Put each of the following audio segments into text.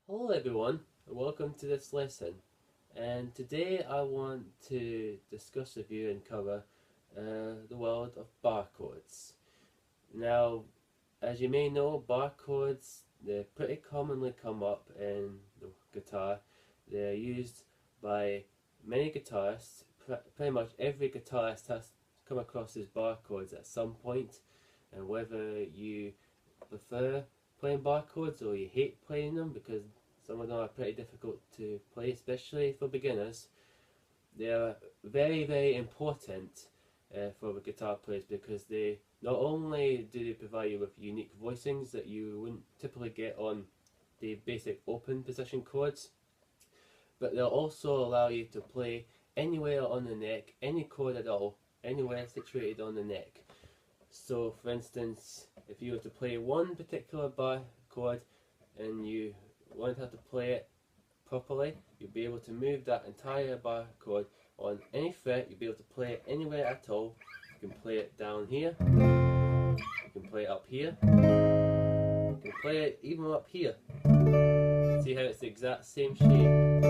Hello everyone, and welcome to this lesson. And today I want to discuss with you and cover the world of bar chords. Now, as you may know, bar chords, they pretty commonly come up in the guitar. They're used by many guitarists. Pretty much every guitarist has come across these bar chords at some point, and whether you prefer playing bar chords or you hate playing them because some of them are pretty difficult to play, especially for beginners. They are very important for the guitar players because they not only do they provide you with unique voicings that you wouldn't typically get on the basic open position chords, but they'll also allow you to play anywhere on the neck, any chord at all, anywhere situated on the neck. So for instance, if you were to play one particular bar chord and you learn how to play it properly, you'll be able to move that entire bar chord on any fret. You'll be able to play it anywhere at all. You can play it down here, you can play it up here, you can play it even up here. See how it's the exact same shape?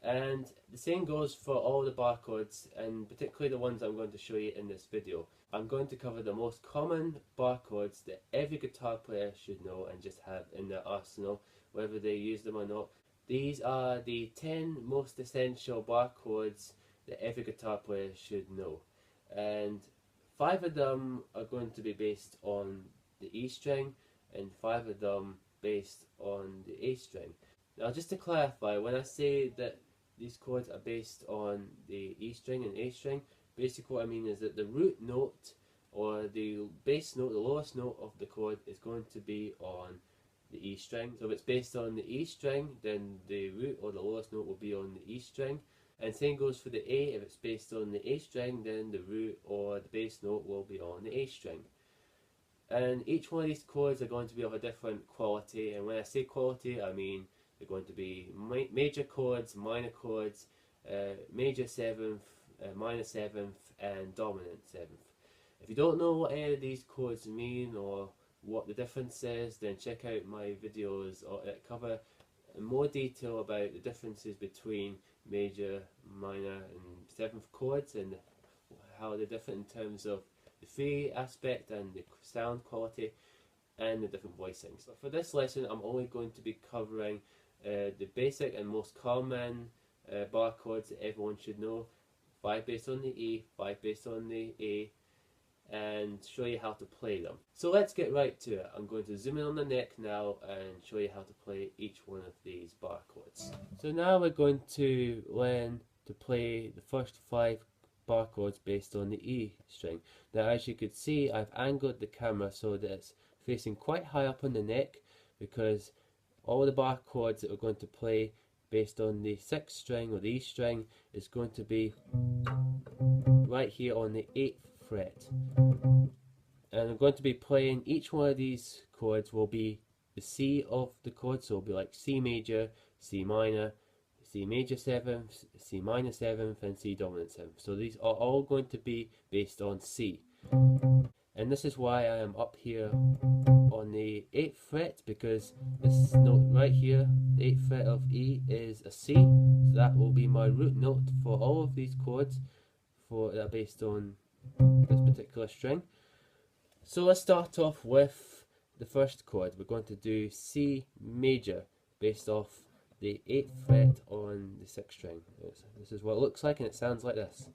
And the same goes for all the bar chords, and particularly the ones I'm going to show you in this video. I'm going to cover the most common bar chords that every guitar player should know and just have in their arsenal, whether they use them or not. These are the 10 most essential bar chords that every guitar player should know. And 5 of them are going to be based on the E string, and 5 of them based on the A string. Now, just to clarify, when I say that these chords are based on the E string and A string, basically what I mean is that the root note or the bass note, the lowest note of the chord, is going to be on the E string. So if it's based on the E string, then the root or the lowest note will be on the E string. And same goes for the A. If it's based on the A string, then the root or the bass note will be on the A string. And each one of these chords are going to be of a different quality, and when I say quality, I mean they're going to be major chords, minor chords, major 7th, minor 7th, and dominant 7th. If you don't know what any of these chords mean or what the difference is, then check out my videos that cover in more detail about the differences between major, minor, and 7th chords and how they're different in terms of the free aspect and the sound quality and the different voicings. But for this lesson, I'm only going to be covering the basic and most common bar chords that everyone should know. 5 based on the E, 5 based on the A, and show you how to play them. So let's get right to it. I'm going to zoom in on the neck now and show you how to play each one of these bar chords. So now we're going to learn to play the first 5 bar chords based on the E string. Now, as you could see, I've angled the camera so that it's facing quite high up on the neck, because all the bar chords that we're going to play based on the 6th string or the E string is going to be right here on the 8th fret. And I'm going to be playing each one of these chords will be the C of the chord, so it'll be like C major, C minor, C major 7th, C minor 7th, and C dominant 7th. So these are all going to be based on C. And this is why I am up here on the 8th fret, because this note right here, the 8th fret of E, is a C. So that will be my root note for all of these chords that are based on this particular string. So let's start off with the first chord. We're going to do C major based off the 8th fret on the 6th string. This is what it looks like, and it sounds like this.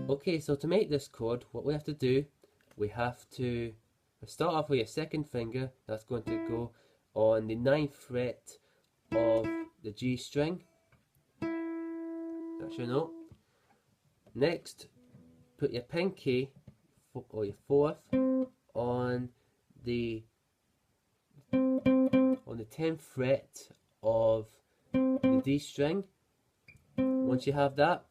Okay, so to make this chord, what we have to do, we have to start off with your 2nd finger. That's going to go on the 9th fret of the G string. That's your note. Next, put your pinky or your 4th on the 10th fret of the D string. Once you have that,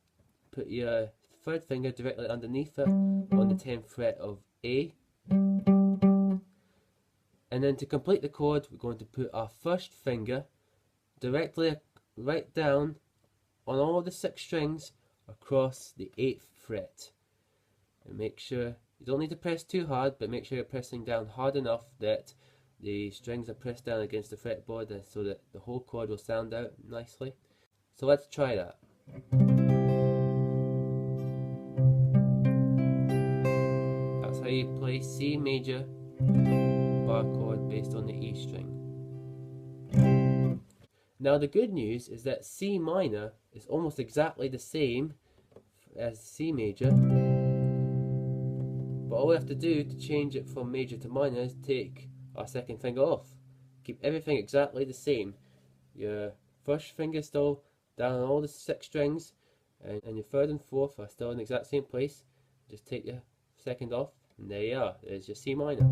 put your 3rd finger directly underneath it on the 10th fret of A. And then to complete the chord, we're going to put our 1st finger directly right down on all the 6 strings across the 8th fret. and make sure you don't need to press too hard, but make sure you're pressing down hard enough that the strings are pressed down against the fretboard so that the whole chord will sound out nicely. So let's try that. That's how you play C major bar chord based on the E string. Now the good news is that C minor is almost exactly the same as C major, but all we have to do to change it from major to minor is take our second finger off. Keep everything exactly the same. Your first finger is still down on all the 6 strings, and your third and fourth are still in the exact same place. Just take your second off, and there you are. There's your C minor.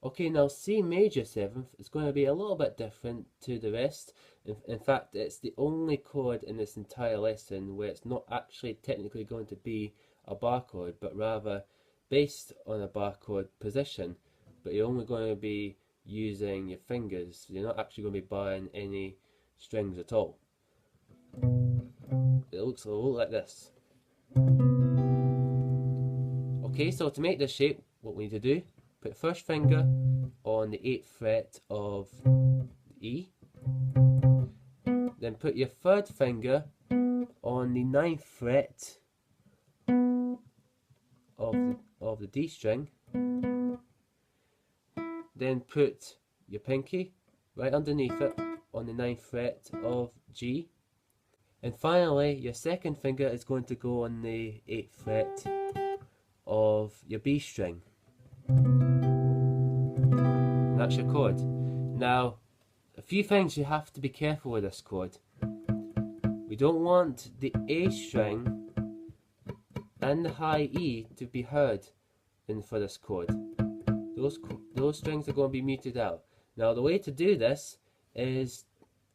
Okay, now C major 7th is going to be a little bit different to the rest. In fact, it's the only chord in this entire lesson where it's not actually technically going to be a bar chord, but rather based on a bar chord position. But you're only going to be using your fingers. You're not actually going to be barring any strings at all. It looks a little like this. Okay, so to make this shape, what we need to do, put first finger on the 8th fret of E, then put your third finger on the 9th fret of the D string, then put your pinky right underneath it on the 9th fret of G, and finally your second finger is going to go on the 8th fret of your B string. And that's your chord. Now, a few things you have to be careful with this chord. We don't want the A string and the high E to be heard for this chord. Those strings are going to be muted out. Now the way to do this is,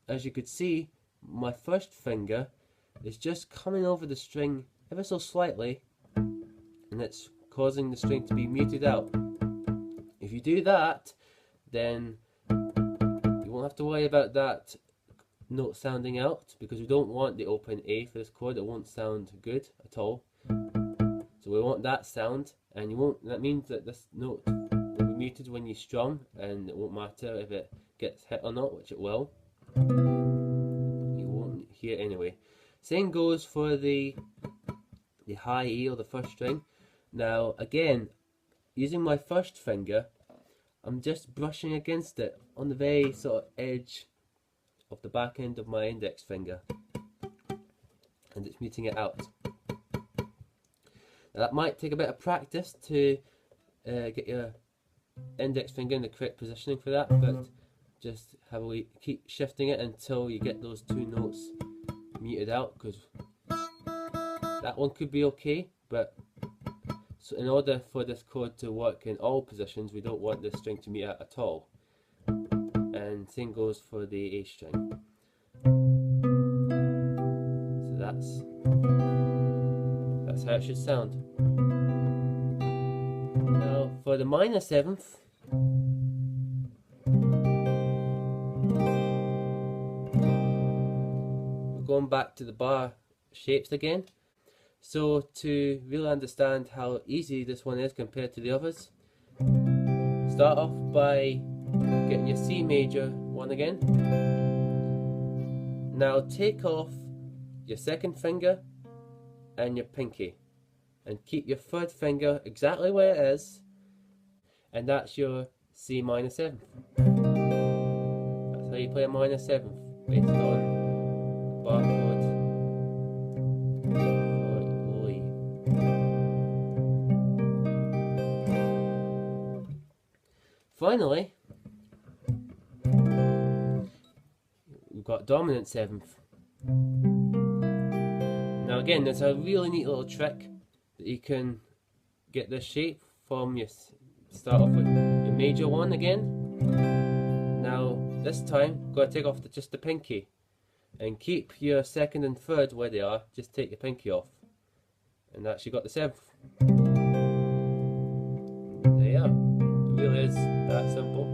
as you could see, my first finger is just coming over the string ever so slightly, and it's causing the string to be muted out. If you do that, then you won't have to worry about that note sounding out, because we don't want the open A for this chord. It won't sound good at all. So we want that sound, and you won't. That means that this note will be muted when you strum, and it won't matter if it gets hit or not, which it will. You won't hear it anyway. Same goes for the high E or the first string. Now again, using my first finger, I'm just brushing against it on the very sort of edge of the back end of my index finger, and it's muting it out. Now that might take a bit of practice to get your index finger in the correct positioning for that, but just keep shifting it until you get those 2 notes muted out, because that one could be okay, but so in order for this chord to work in all positions, we don't want this string to mute out at all. And same goes for the A string. So that's how it should sound. Now for the minor 7th, we're going back to the bar shapes again. So to really understand how easy this one is compared to the others, start off by getting your C major one again. Now take off your second finger and your pinky, and keep your third finger exactly where it is, and that's your C minor 7th. That's how you play a minor 7th, based on bar chord. Finally, we've got dominant 7th. Now again, there's a really neat little trick that you can get this shape from. You start off with your major one again. Now this time, you've got to take off just the pinky, and keep your second and third where they are. Just take your pinky off, and that's you got the 7th. There you are. It really is that simple.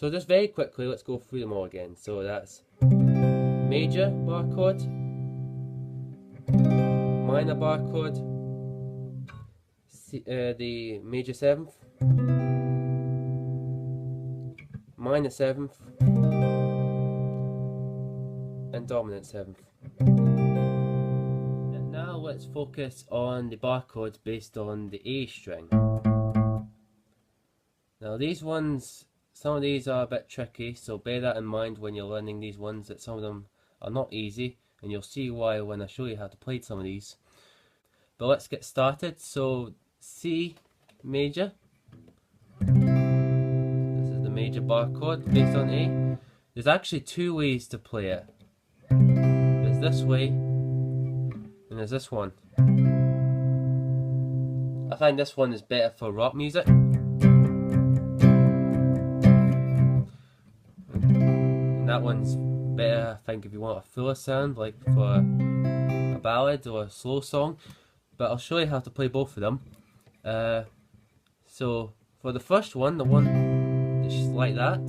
So just very quickly, let's go through them all again. So that's major bar chord, minor bar chord, the major seventh, minor seventh, and dominant seventh. And now let's focus on the bar chords based on the A string. Now these ones, some of these are a bit tricky, so bear that in mind when you're learning these ones, that some of them are not easy, and you'll see why when I show you how to play some of these. But let's get started. So C major, this is the major bar chord based on A. There's actually two ways to play it. There's this way, and there's this one. I find this one is better for rock music. And that one's better, I think, if you want a fuller sound, like for a ballad or a slow song. But I'll show you how to play both of them. So for the first one, the one that's just like that,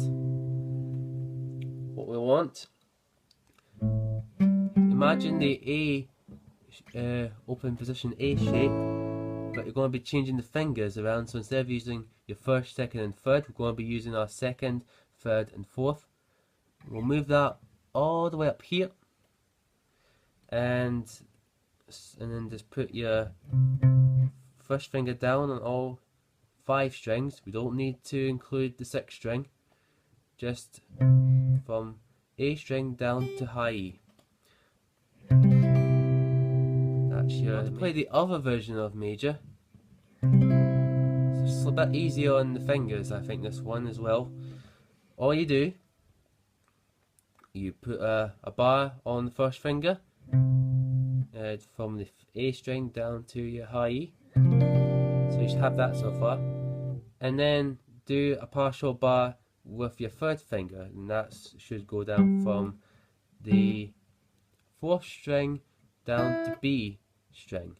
what we want, imagine the A open position A shape, but you're going to be changing the fingers around. So instead of using your first, second and third, we're going to be using our second, third and fourth. We'll move that all the way up here, and then just put your first finger down on all 5 strings. We don't need to include the 6th string, just from A string down to high E. That's your. To play the other version of major, so it's a bit easier on the fingers, I think, this one as well. All you do, you put a bar on the first finger, from the A string down to your high E. So you should have that so far. And then do a partial bar with your third finger, and that should go down from the 4th string down to B string.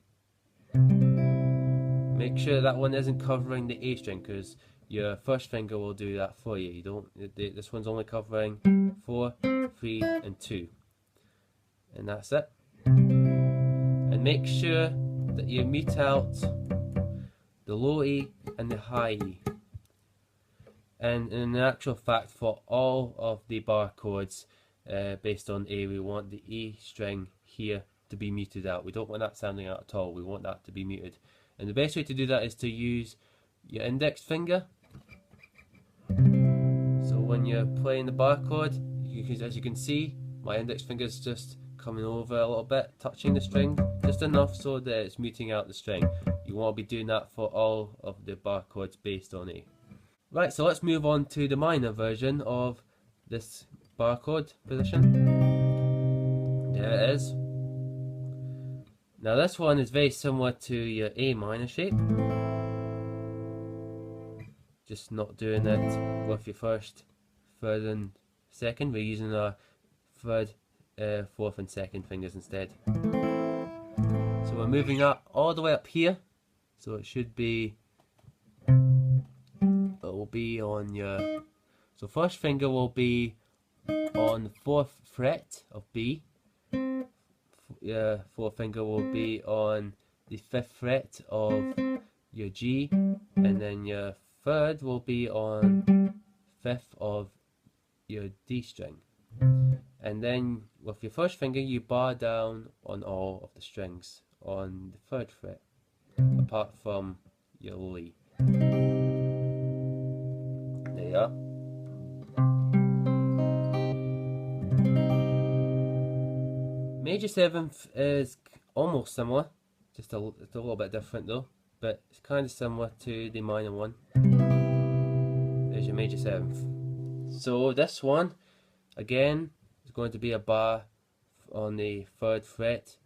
Make sure that one isn't covering the A string, because your first finger will do that for you. This one's only covering 4, 3 and 2. And that's it. And make sure that you mute out the low E and the high E. And in actual fact, for all of the bar chords based on A, we want the E string here to be muted out. We don't want that sounding out at all. We want that to be muted. And the best way to do that is to use your index finger. So when you're playing the bar chord, as you can see, my index finger is just coming over a little bit, touching the string, just enough so that it's muting out the string. You want to be doing that for all of the bar chords based on A. Right, so let's move on to the minor version of this bar chord position. There it is. Now this one is very similar to your A minor shape, just not doing it with your first, third and second. We're using our third, fourth and second fingers instead. So we're moving up all the way up here, so it should be, it will be on your, so first finger will be on the 4th fret of B, your 4th finger will be on the 5th fret of your G, and then your 3rd will be on 5th of your D string. And then with your first finger you bar down on all of the strings on the 3rd fret, apart from your low E. There you are. Major 7th is almost similar, it's a little bit different though, but it's kind of similar to the minor one. There's your major 7th. So this one, again, is going to be a bar on the 3rd fret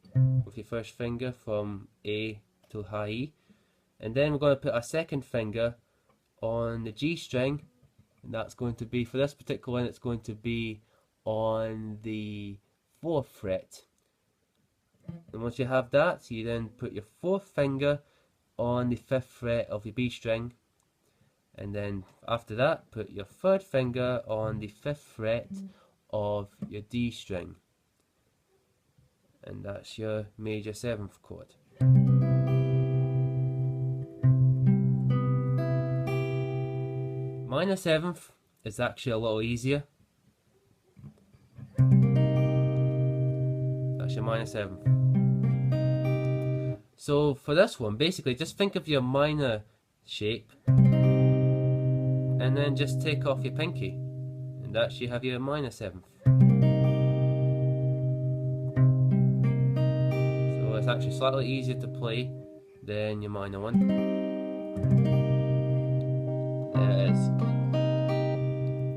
with your first finger from A to high E. And then we're going to put our second finger on the G string, and that's going to be, for this particular one, it's going to be on the 4th fret. And once you have that, you then put your 4th finger on the 5th fret of your B string, And then after that, put your third finger on the 5th fret of your D string. And that's your major 7th chord. Minor 7th is actually a little easier. That's your minor 7th. So for this one, basically just think of your minor shape and then just take off your pinky, and that's you have your minor 7th. So it's actually slightly easier to play than your minor one. There it is.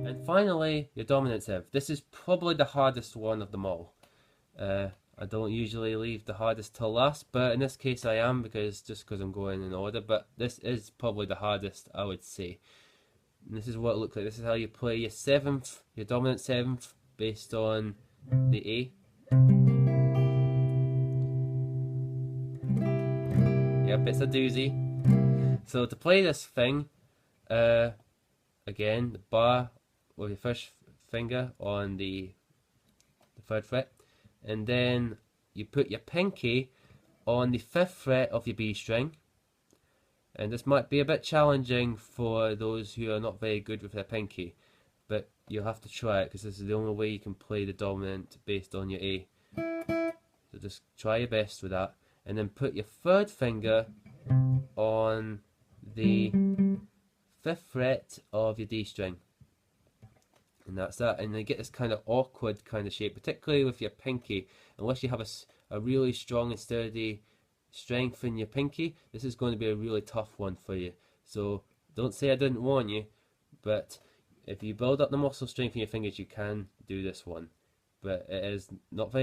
And finally, your dominant 7th. This is probably the hardest one of them all. I don't usually leave the hardest till last, but in this case I am, because I'm going in order. But this is probably the hardest, I would say. And this is what it looks like. This is how you play your 7th, your dominant 7th, based on the A. Yep, it's a doozy. So to play this thing, again, the bar with your first finger on the 3rd fret, and then you put your pinky on the 5th fret of your B string. And this might be a bit challenging for those who are not very good with their pinky, but you'll have to try it because this is the only way you can play the dominant based on your A. So just try your best with that, and then put your 3rd finger on the 5th fret of your D string. And that's that, and you get this kind of awkward kind of shape, particularly with your pinky. Unless you have a really strong and sturdy strength in your pinky, this is going to be a really tough one for you. So don't say I didn't warn you, but if you build up the muscle strength in your fingers, you can do this one. But it's not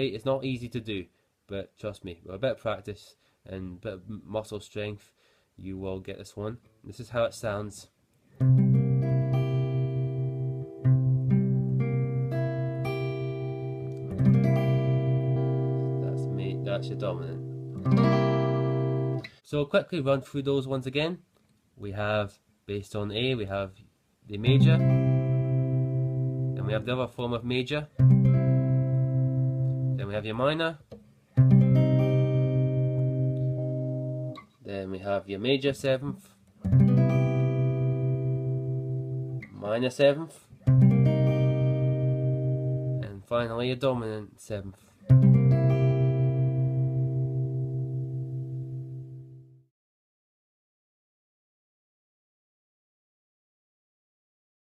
easy to do, but trust me, with a bit of practice and a bit of muscle strength, you will get this one. This is how it sounds. That's your dominant. So quickly run through those ones again. We have, based on A, we have the major, then we have the other form of major, then we have your minor, then we have your major 7th, minor 7th, and finally your dominant 7th.